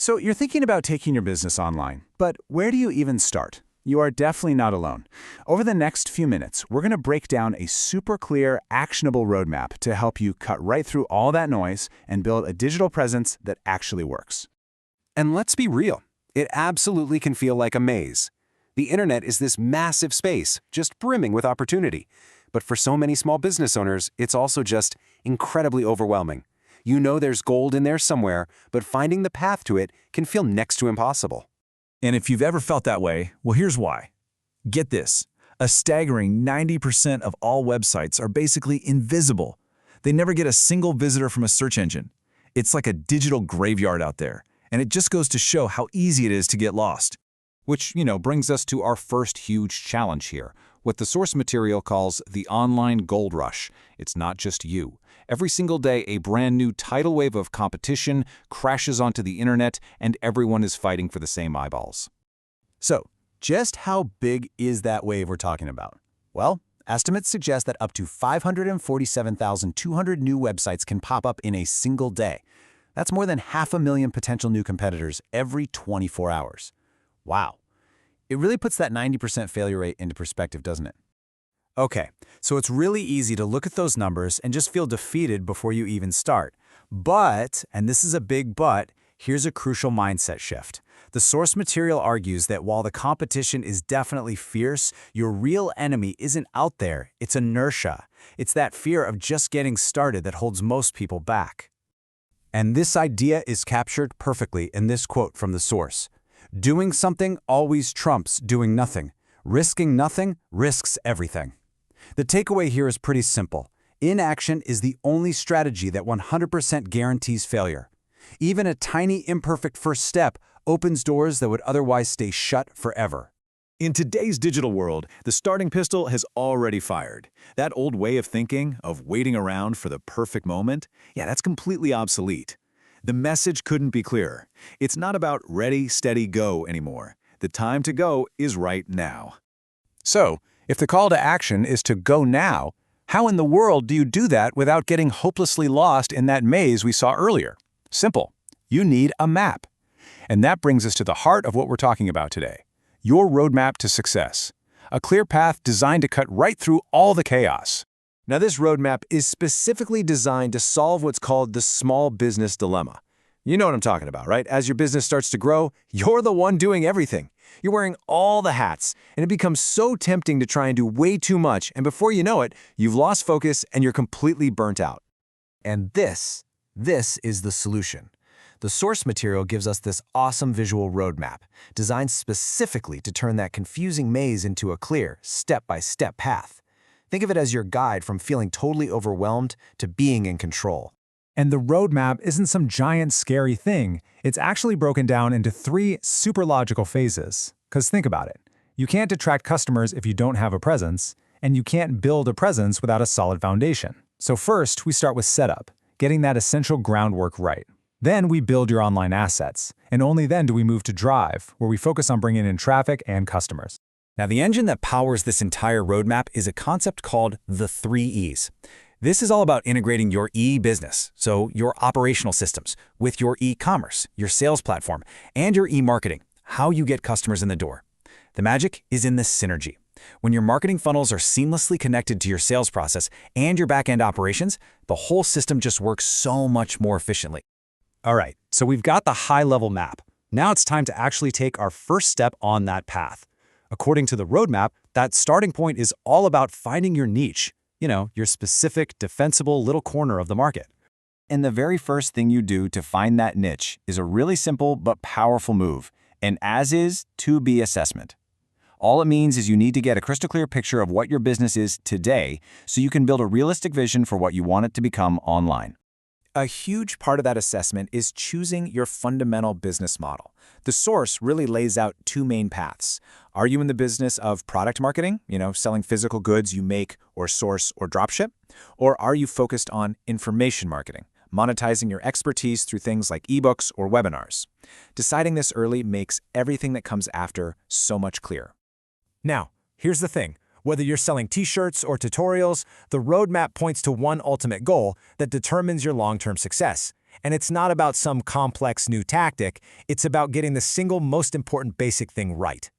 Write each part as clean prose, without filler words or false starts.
So you're thinking about taking your business online, but where do you even start? You are definitely not alone. Over the next few minutes, we're going to break down a super clear, actionable roadmap to help you cut right through all that noise and build a digital presence that actually works. And let's be real, it absolutely can feel like a maze. The internet is this massive space, just brimming with opportunity. But for so many small business owners, it's also just incredibly overwhelming. You know there's gold in there somewhere, but finding the path to it can feel next to impossible. And if you've ever felt that way, well, here's why. Get this. A staggering 90% of all websites are basically invisible. They never get a single visitor from a search engine. It's like a digital graveyard out there, and it just goes to show how easy it is to get lost. Which, brings us to our first huge challenge here, what the source material calls the online gold rush. It's not just you. Every single day, a brand new tidal wave of competition crashes onto the internet, and everyone is fighting for the same eyeballs. So, just how big is that wave we're talking about? Well, estimates suggest that up to 547,200 new websites can pop up in a single day. That's more than 500,000 potential new competitors every 24 hours. Wow. It really puts that 90% failure rate into perspective, doesn't it? Okay, so it's really easy to look at those numbers and just feel defeated before you even start. But, and this is a big but, here's a crucial mindset shift. The source material argues that while the competition is definitely fierce, your real enemy isn't out there, it's inertia. It's that fear of just getting started that holds most people back. And this idea is captured perfectly in this quote from the source. Doing something always trumps doing nothing. Risking nothing risks everything. The takeaway here is pretty simple. Inaction is the only strategy that 100% guarantees failure. Even a tiny imperfect first step opens doors that would otherwise stay shut forever. In today's digital world, the starting pistol has already fired. That old way of thinking, of waiting around for the perfect moment, that's completely obsolete. The message couldn't be clearer. It's not about ready, steady, go anymore. The time to go is right now. So, if the call to action is to go now, how in the world do you do that without getting hopelessly lost in that maze we saw earlier? Simple. You need a map. And that brings us to the heart of what we're talking about today. Your roadmap to success. A clear path designed to cut right through all the chaos. Now, this roadmap is specifically designed to solve what's called the small business dilemma. You know what I'm talking about, right? As your business starts to grow, you're the one doing everything. You're wearing all the hats, and it becomes so tempting to try and do way too much, and before you know it, you've lost focus and you're completely burnt out. And this is the solution. The source material gives us this awesome visual roadmap, designed specifically to turn that confusing maze into a clear, step-by-step path. Think of it as your guide from feeling totally overwhelmed to being in control. And the roadmap isn't some giant scary thing. It's actually broken down into 3 super logical phases. Because think about it. You can't attract customers if you don't have a presence, and you can't build a presence without a solid foundation. So first, we start with setup, getting that essential groundwork right. Then we build your online assets, and only then do we move to drive, where we focus on bringing in traffic and customers. Now, the engine that powers this entire roadmap is a concept called the 3 E's. This is all about integrating your e-business, so your operational systems, with your e-commerce, your sales platform, and your e-marketing, how you get customers in the door. The magic is in the synergy. When your marketing funnels are seamlessly connected to your sales process and your back-end operations, the whole system just works so much more efficiently. All right, so we've got the high-level map. Now it's time to actually take our first step on that path. According to the roadmap, that starting point is all about finding your niche, your specific, defensible little corner of the market. And the very first thing you do to find that niche is a really simple but powerful move, an as-is, to-be assessment. All it means is you need to get a crystal clear picture of what your business is today so you can build a realistic vision for what you want it to become online. A huge part of that assessment is choosing your fundamental business model. The source really lays out 2 main paths. Are you in the business of product marketing, selling physical goods you make or source or dropship? Or are you focused on information marketing, monetizing your expertise through things like ebooks or webinars? Deciding this early makes everything that comes after so much clearer. Now, here's the thing. Whether you're selling t-shirts or tutorials, the roadmap points to one ultimate goal that determines your long-term success. And it's not about some complex new tactic, it's about getting the single most important basic thing right.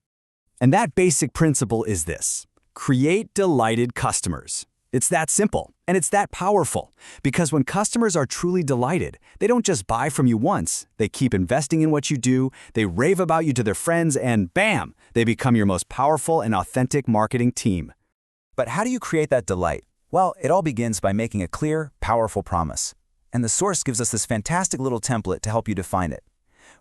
And that basic principle is this: create delighted customers. It's that simple, and it's that powerful, because when customers are truly delighted, they don't just buy from you once, they keep investing in what you do, they rave about you to their friends, and bam, they become your most powerful and authentic marketing team. But how do you create that delight? Well, it all begins by making a clear, powerful promise. And the source gives us this fantastic little template to help you define it.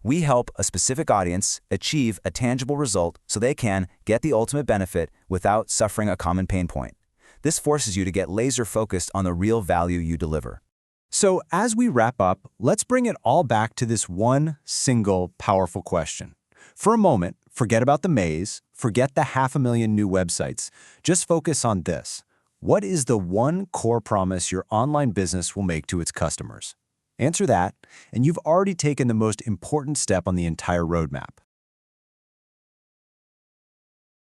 We help a specific audience achieve a tangible result so they can get the ultimate benefit without suffering a common pain point. This forces you to get laser-focused on the real value you deliver. So as we wrap up, let's bring it all back to this one single powerful question. For a moment, forget about the maze, forget the 500,000 new websites. Just focus on this. What is the one core promise your online business will make to its customers? Answer that, and you've already taken the most important step on the entire roadmap.